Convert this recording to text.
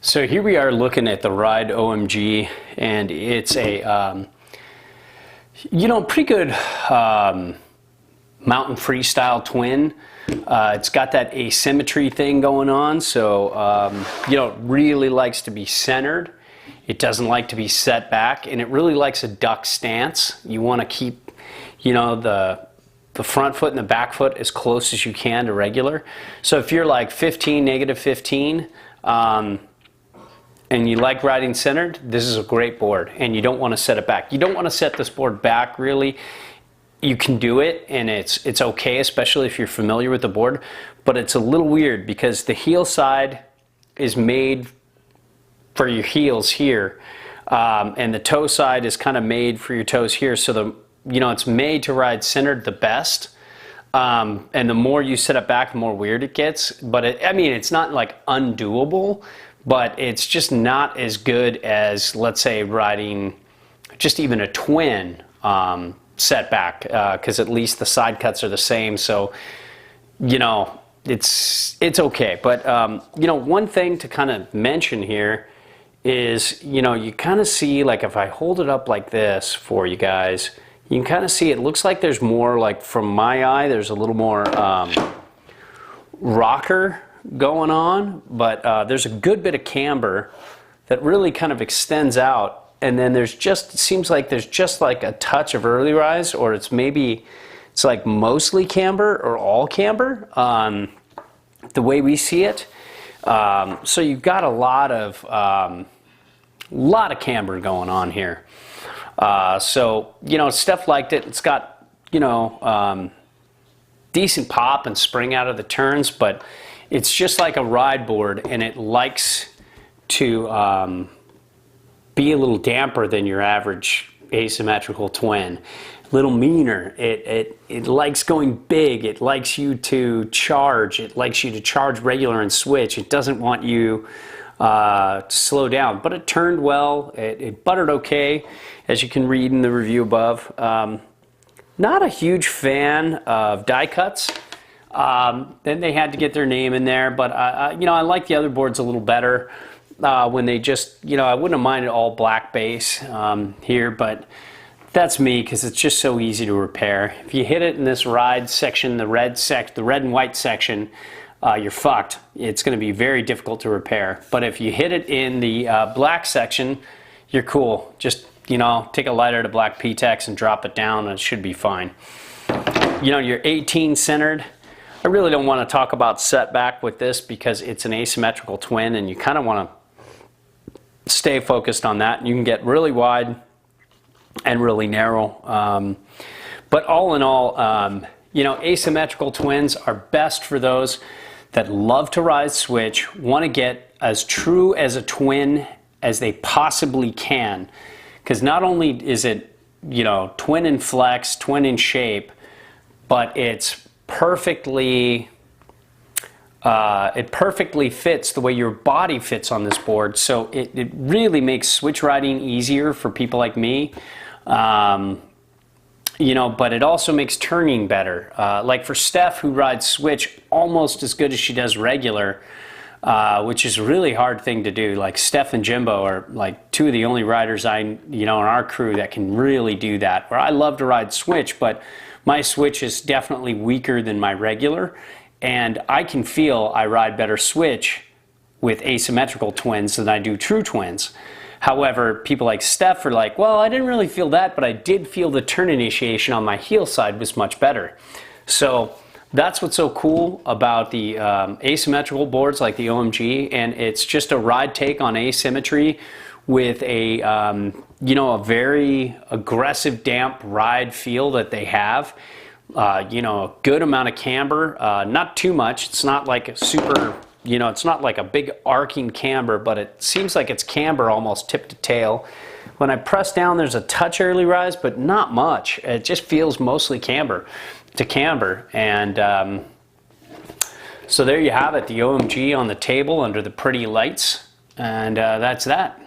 So here we are looking at the Ride OMG, and it's a pretty good mountain freestyle twin. It's got that asymmetry thing going on, so it really likes to be centered. It doesn't like to be set back, and it really likes a duck stance. You want to keep, the front foot and the back foot as close as you can to regular. So if you're like 15, negative 15, and you like riding centered, this is a great board, and you don't want to set it back. You don't want to set this board back, really. You can do it, and it's okay, especially if you're familiar with the board, but it's a little weird because the heel side is made for your heels here, and the toe side is kind of made for your toes here, so it's made to ride centered the best. And the more you set it back, the more weird it gets. But it's not like undoable, but it's just not as good as, let's say, riding just even a twin setback, because at least the side cuts are the same. So, it's okay. But one thing to kind of mention here is, you kind of see, like, if I hold it up like this for you guys, you can kind of see it looks like there's more, like, from my eye, there's a little more rocker going on, but there's a good bit of camber that really kind of extends out, and then it seems like there's just like a touch of early rise, or it's like mostly camber or all camber, the way we see it. So you've got a lot of camber going on here. So Steph liked it. It's got decent pop and spring out of the turns, but it's just like a ride board, and it likes to be a little damper than your average asymmetrical twin. A little meaner. It likes going big. It likes you to charge. It likes you to charge regular and switch. It doesn't want you to slow down. But it turned well. It buttered okay, as you can read in the review above. Not a huge fan of die cuts. Then they had to get their name in there, but I like the other boards a little better when they just, I wouldn't have minded all black base here, but that's me, because it's just so easy to repair. If you hit it in this ride section, the red and white section, you're fucked. It's going to be very difficult to repair. But if you hit it in the black section, you're cool. Just take a lighter to black P-Tex and drop it down, and it should be fine. You're 18 centered. I really don't want to talk about setback with this because it's an asymmetrical twin, and you kind of want to stay focused on that. You can get really wide and really narrow. But all in all, asymmetrical twins are best for those that love to ride switch, want to get as true as a twin as they possibly can. Because not only is it, twin in flex, twin in shape, but it's perfectly fits the way your body fits on this board, so it really makes switch riding easier for people like me, but it also makes turning better, like for Steph, who rides switch almost as good as she does regular, which is a really hard thing to do. Like Steph and Jimbo are like two of the only riders in our crew that can really do that, where I love to ride switch, but my switch is definitely weaker than my regular, and I can feel I ride better switch with asymmetrical twins than I do true twins. However, people like Steph are like, well, I didn't really feel that, but I did feel the turn initiation on my heel side was much better. So that's what's so cool about the asymmetrical boards like the OMG, and it's just a ride take on asymmetry with a a very aggressive damp ride feel that they have. A good amount of camber, not too much. It's not like a super, it's not like a big arcing camber, but it seems like it's camber almost tip to tail. When I press down, there's a touch early rise, but not much. It just feels mostly camber to camber. And so there you have it, the OMG on the table under the pretty lights. And that's that.